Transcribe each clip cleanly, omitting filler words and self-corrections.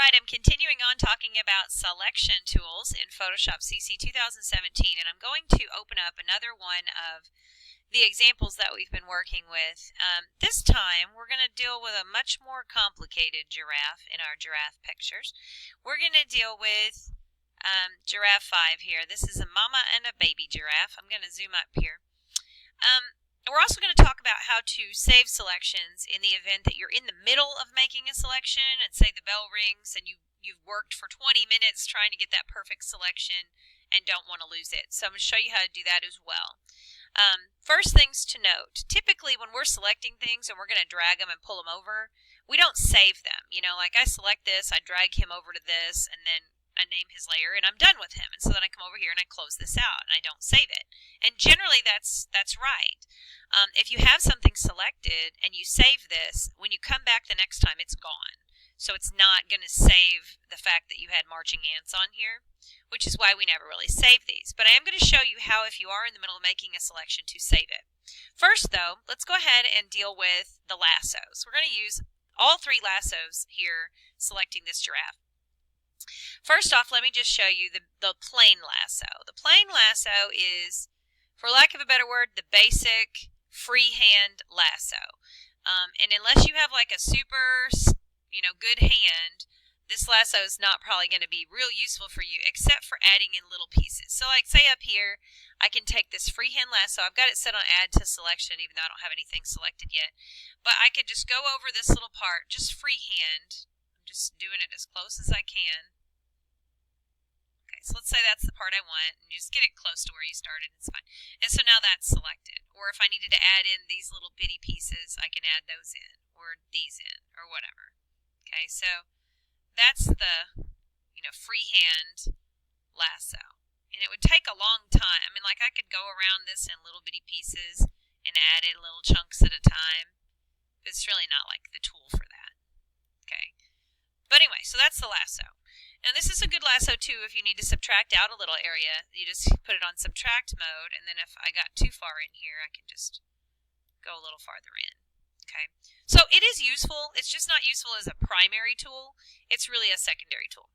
Alright, I'm continuing on talking about selection tools in Photoshop CC 2017, and I'm going to open up another one of the examples that we've been working with. This time, we're going to deal with a much more complicated giraffe in our giraffe pictures. We're going to deal with giraffe 5 here. This is a mama and a baby giraffe. I'm going to zoom up here. We're also going to talk about how to save selections in the event that you're in the middle of making a selection and say the bell rings and you've worked for 20 minutes trying to get that perfect selection and don't want to lose it. So I'm going to show you how to do that as well. First things to note, typically when we're selecting things and we're going to drag them and pull them over, we don't save them. You know, like I select this, I drag him over to this, and then I name his layer and I'm done with him. And so then I come over here and I close this out and I don't save it. And generally that's right. If you have something selected and you save this, when you come back the next time, it's gone. So it's not going to save the fact that you had marching ants on here, which is why we never really save these. But I am going to show you how, if you are in the middle of making a selection, to save it. First, though, let's go ahead and deal with the lassos. We're going to use all 3 lassos here selecting this giraffe. First off, let me just show you the plain lasso. The plain lasso is, for lack of a better word, the basic freehand lasso. And unless you have like a super, good hand, this lasso is not probably going to be real useful for you except for adding in little pieces. So like say up here, I can take this freehand lasso. I've got it set on add to selection even though I don't have anything selected yet. But I could just go over this little part, just freehand. I'm just doing it as close as I can. Okay, so let's say that's the part I want, and you just get it close to where you started, it's fine. And so now that's selected. Or if I needed to add in these little bitty pieces, I can add those in, or these in, or whatever. Okay, so that's the, freehand lasso. And it would take a long time. I mean, like I could go around this in little bitty pieces and add in little chunks at a time. But it's really not like the tool for that. Okay. But anyway, so that's the lasso. Now this is a good lasso too if you need to subtract out a little area. You just put it on subtract mode, and then if I got too far in here, I can just go a little farther in. Okay, so it is useful. It's just not useful as a primary tool. It's really a secondary tool.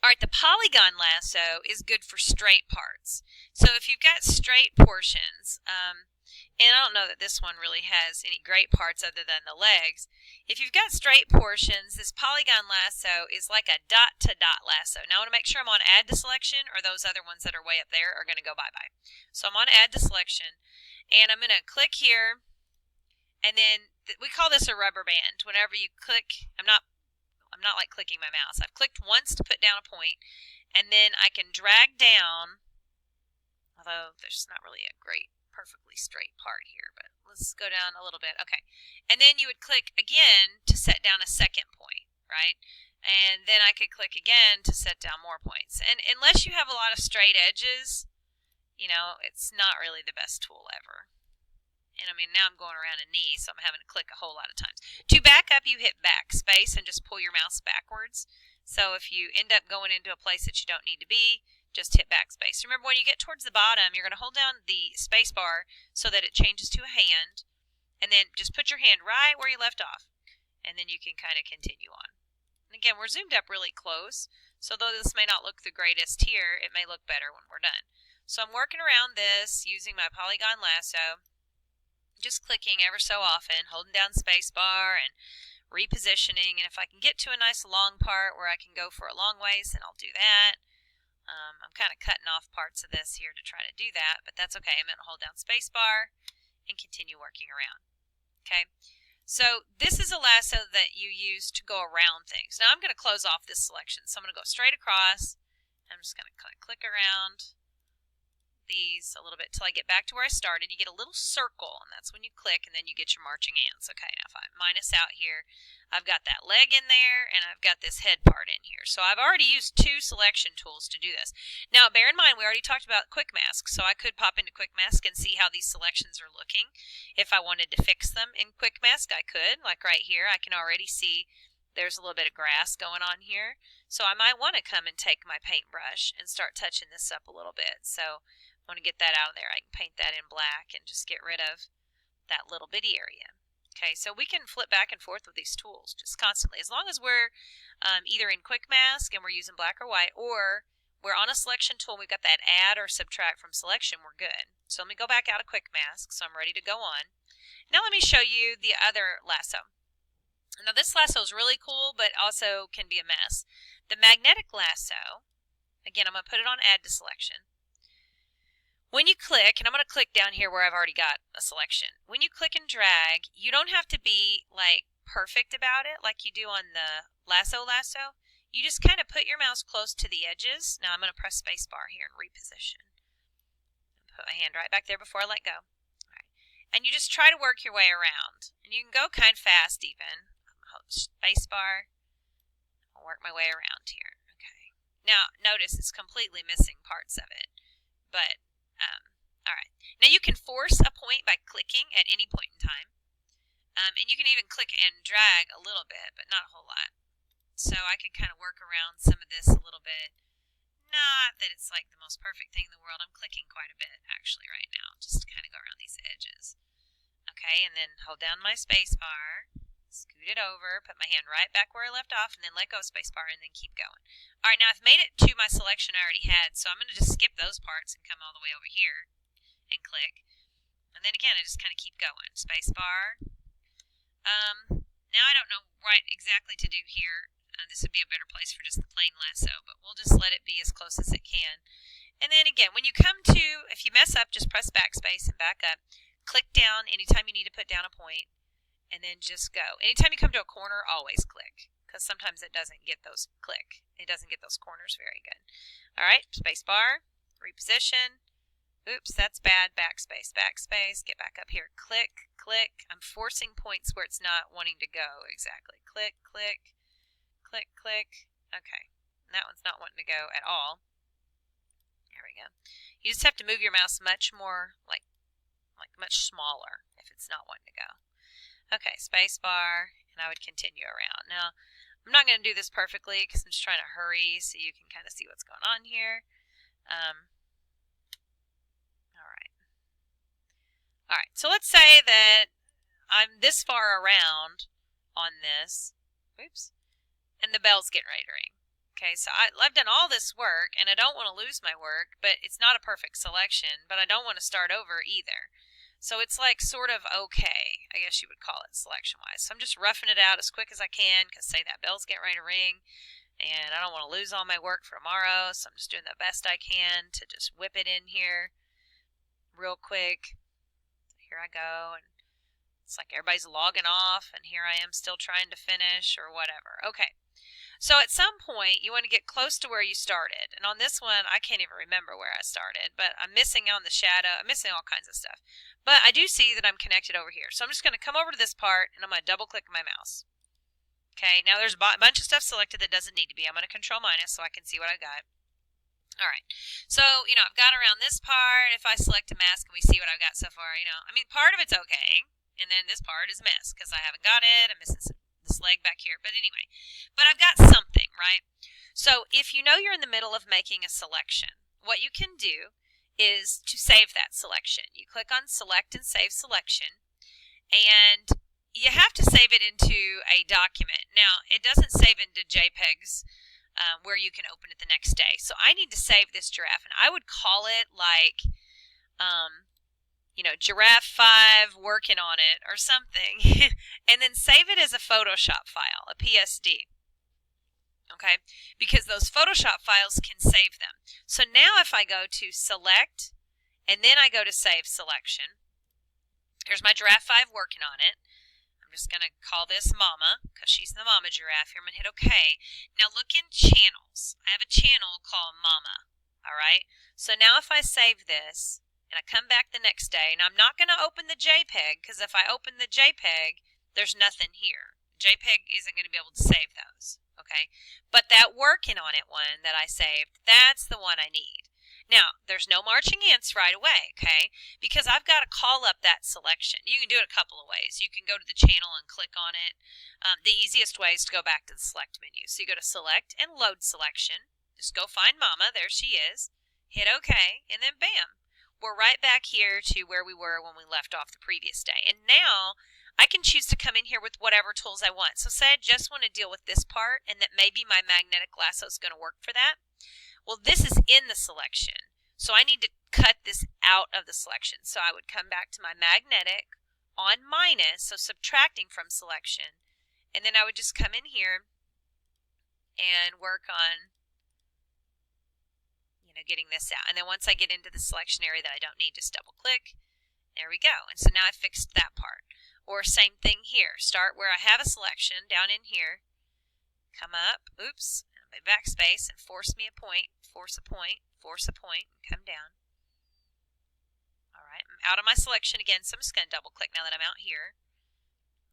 Alright, the polygon lasso is good for straight parts. So if you've got straight portions, and I don't know that this one really has any great parts other than the legs. If you've got straight portions, this polygon lasso is like a dot-to-dot lasso. Now I want to make sure I'm on add to selection, or those other ones that are way up there are going to go bye-bye. So I'm on add to selection, and I'm going to click here, and then we call this a rubber band. Whenever you click, I'm not like clicking my mouse. I've clicked once to put down a point, and then I can drag down, although there's not really a great perfectly straight part here, but let's go down a little bit. Okay, and then you would click again to set down a second point, right? And then I could click again to set down more points. And unless you have a lot of straight edges, it's not really the best tool ever. And I mean, now I'm going around a knee, so I'm having to click a whole lot of times. To back up, you hit backspace and just pull your mouse backwards. So if you end up going into a place that you don't need to be, just hit backspace. Remember, when you get towards the bottom, you're going to hold down the space bar so that it changes to a hand, and then just put your hand right where you left off, and then you can kind of continue on. And again, we're zoomed up really close, so though this may not look the greatest here, it may look better when we're done. So I'm working around this using my polygon lasso, just clicking ever so often, holding down space bar and repositioning, and if I can get to a nice long part where I can go for a long ways, then I'll do that. I'm kind of cutting off parts of this here to try to do that, but that's okay. I'm going to hold down space bar and continue working around. Okay, so this is a lasso that you use to go around things. Now I'm going to close off this selection, so I'm going to go straight across. I'm just going to click around these a little bit till I get back to where I started. You get a little circle, and that's when you click, and then you get your marching ants. Okay, now if I minus out here, I've got that leg in there, and I've got this head part in here. So I've already used 2 selection tools to do this. Now, bear in mind, we already talked about Quick Mask, so I could pop into Quick Mask and see how these selections are looking. If I wanted to fix them in Quick Mask, I could. Like right here, I can already see there's a little bit of grass going on here. So I might want to come and take my paintbrush and start touching this up a little bit. So I want to get that out of there. I can paint that in black and just get rid of that little bitty area. Okay, so we can flip back and forth with these tools just constantly. As long as we're either in quick mask and we're using black or white, or we're on a selection tool and we've got that add or subtract from selection, we're good. So let me go back out of quick mask so I'm ready to go on. Now let me show you the other lasso. Now this lasso is really cool, but also can be a mess. The magnetic lasso, again, I'm going to put it on add to selection. When you click, and I'm going to click down here where I've already got a selection. When you click and drag, you don't have to be like perfect about it like you do on the lasso. You just kind of put your mouse close to the edges. Now I'm going to press spacebar here and reposition. Put my hand right back there before I let go. All right. And you just try to work your way around. And you can go kind of fast even. Hold spacebar. I'll work my way around here. Okay. Now notice it's completely missing parts of it. But all right. Now you can force a point by clicking at any point in time. And you can even click and drag a little bit, but not a whole lot. So I can kind of work around some of this a little bit. Not that it's like the most perfect thing in the world. I'm clicking quite a bit actually right now, just to kind of go around these edges. Okay, and then hold down my space bar, scoot it over, put my hand right back where I left off, and then let go of space bar and then keep going. All right, now I've made it to my selection I already had, so I'm going to just skip those parts and come all the way over here and click. And then again, I just kind of keep going. Space bar. Now I don't know what exactly to do here. This would be a better place for just the plain lasso, but we'll just let it be as close as it can. And then again, when you come to, if you mess up, just press backspace and back up. Click down anytime you need to put down a point, and then just go. Anytime you come to a corner, always click, because sometimes it doesn't get those It doesn't get those corners very good. All right, space bar, reposition. Oops, that's bad. Backspace, backspace. Get back up here. Click, click. I'm forcing points where it's not wanting to go exactly. Click, click, click, click. Okay, and that one's not wanting to go at all. There we go. You just have to move your mouse much more, like much smaller if it's not wanting to go. Okay, space bar, and I would continue around. Now, I'm not going to do this perfectly because I'm just trying to hurry so you can kind of see what's going on here. All right, so let's say that I'm this far around on this, oops, and the bell's getting ready to ring. Okay, so I've done all this work, and I don't want to lose my work, but it's not a perfect selection, but I don't want to start over either. So it's like sort of okay, I guess you would call it selection-wise. So I'm just roughing it out as quick as I can, because say that bell's getting ready to ring, and I don't want to lose all my work for tomorrow, so I'm just doing the best I can to just whip it in here real quick. Here I go, and it's like everybody's logging off, and here I am still trying to finish or whatever. Okay, so at some point you want to get close to where you started, and on this one I can't even remember where I started, but I'm missing on the shadow, I'm missing all kinds of stuff, but I do see that I'm connected over here. So I'm just going to come over to this part, and I'm going to double click my mouse. Okay, now there's a bunch of stuff selected that doesn't need to be. I'm going to control minus so I can see what I got. Alright, so, I've got around this part. If I select a mask and we see what I've got so far, I mean, part of it's okay, and then this part is a mess because I haven't got it. I'm missing this leg back here, but anyway. But I've got something, right? So if you know you're in the middle of making a selection, what you can do is to save that selection. You click on Select and Save Selection, and you have to save it into a document. Now, it doesn't save into JPEGs, where you can open it the next day. So I need to save this giraffe, and I would call it like, Giraffe 5 working on it or something, and then save it as a Photoshop file, a PSD. Okay, because those Photoshop files can save them. So now if I go to Select, and then I go to Save Selection, here's my Giraffe 5 working on it. I'm just going to call this Mama, because she's the Mama giraffe here. I'm going to hit OK. Now look in Channels. I have a channel called Mama. Alright? So now if I save this, and I come back the next day, and I'm not going to open the JPEG, because if I open the JPEG, there's nothing here. JPEG isn't going to be able to save those. Okay? But that working on it one that I saved, that's the one I need. Now, there's no marching ants right away, okay? Because I've got to call up that selection. You can do it a couple of ways. You can go to the channel and click on it. The easiest way is to go back to the Select menu. So you go to Select and Load Selection. Just go find Mama. There she is. Hit OK, and then bam. We're right back here to where we were when we left off the previous day. And now I can choose to come in here with whatever tools I want. So say I just want to deal with this part and that maybe my magnetic lasso is going to work for that. Well, this is in the selection. So I need to cut this out of the selection. So I would come back to my magnetic on minus, so subtracting from selection. And then I would just come in here and work on getting this out. And then once I get into the selection area that I don't need, just double click. There we go. And so now I fixed that part. Or same thing here. Start where I have a selection down in here. Come up. Oops. My backspace and force me a point. Force a point. Force a point. And come down. Alright. I'm out of my selection again, so I'm just going to double click now that I'm out here.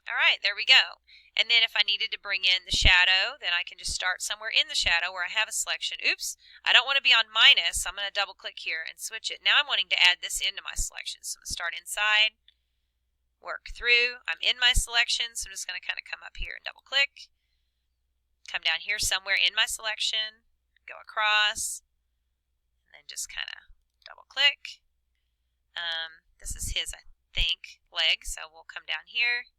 Alright, there we go. And then if I needed to bring in the shadow, then I can just start somewhere in the shadow where I have a selection. Oops, I don't want to be on minus, so I'm going to double click here and switch it. Now I'm wanting to add this into my selection. So I'm going to start inside, work through. I'm in my selection, so I'm just going to kind of come up here and double click. Come down here somewhere in my selection, go across, and then just kind of double click. This is his, I think, leg, so we'll come down here.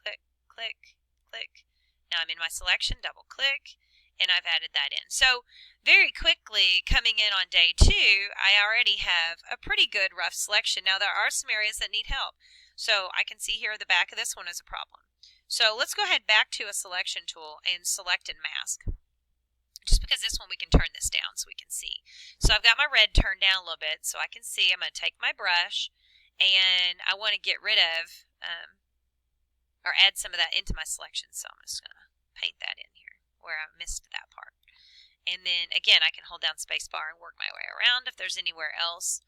Click, click, click. Now I'm in my selection, double click, and I've added that in. So very quickly, coming in on day 2, I already have a pretty good rough selection. Now there are some areas that need help. So I can see here the back of this one is a problem. So let's go ahead back to a selection tool and select and mask. Just because this one we can turn this down so we can see. So I've got my red turned down a little bit so I can see. I'm going to take my brush and I want to get rid of or add some of that into my selection. So I'm just going to paint that in here where I missed that part. And then again, I can hold down spacebar and work my way around if there's anywhere else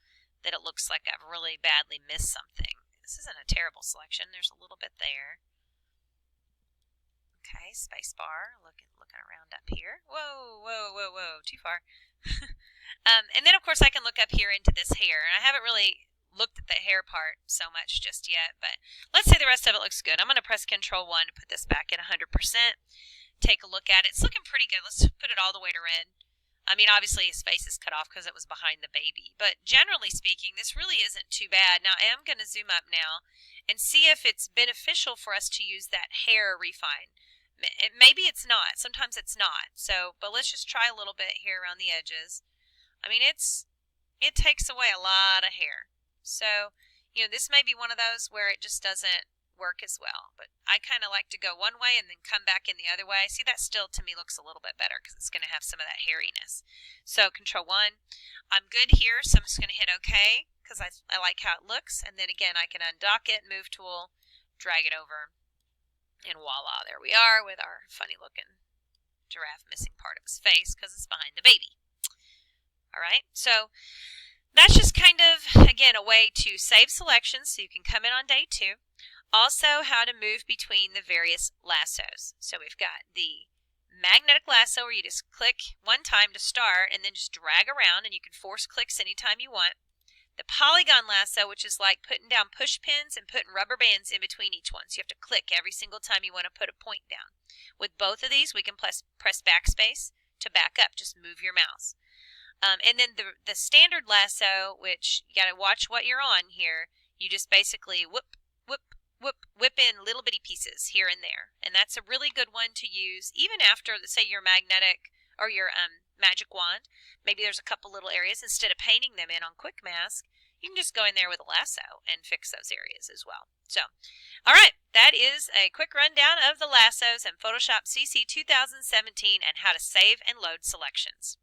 that it looks like I've really badly missed something. This isn't a terrible selection. There's a little bit there. Okay, spacebar, looking around up here. Whoa, whoa, whoa, whoa, too far. And then of course I can look up here into this hair, and I haven't really looked at the hair part so much just yet, but let's say the rest of it looks good. I'm going to press Control 1 to put this back at 100%. Take a look at it. It's looking pretty good. Let's put it all the way to red. I mean, obviously his face is cut off because it was behind the baby, but generally speaking, this really isn't too bad. Now I am going to zoom up now and see if it's beneficial for us to use that hair refine. Maybe it's not. Sometimes it's not. So, but let's just try a little bit here around the edges. I mean, it takes away a lot of hair. So, this may be one of those where it just doesn't work as well. But I kind of like to go one way and then come back in the other way. See, that still to me looks a little bit better because it's going to have some of that hairiness. So, Control 1. I'm good here, so I'm just going to hit OK because I like how it looks. And then again, I can undock it, Move tool, drag it over, and voila, there we are with our funny looking giraffe missing part of his face because it's behind the baby. Alright, so that's just kind of, again, a way to save selections so you can come in on day 2. Also, how to move between the various lassos. So we've got the magnetic lasso where you just click one time to start and then just drag around, and you can force clicks anytime you want. The polygon lasso, which is like putting down push pins and putting rubber bands in between each one. So you have to click every single time you want to put a point down. With both of these, we can press backspace to back up. Just move your mouse. And then the standard lasso, which you got to watch what you're on here. You just basically whip in little bitty pieces here and there. And that's a really good one to use even after, say, your magnetic or your magic wand. Maybe there's a couple little areas. Instead of painting them in on Quick Mask, you can just go in there with a lasso and fix those areas as well. So, all right, that is a quick rundown of the lassos in Photoshop CC 2017 and how to save and load selections.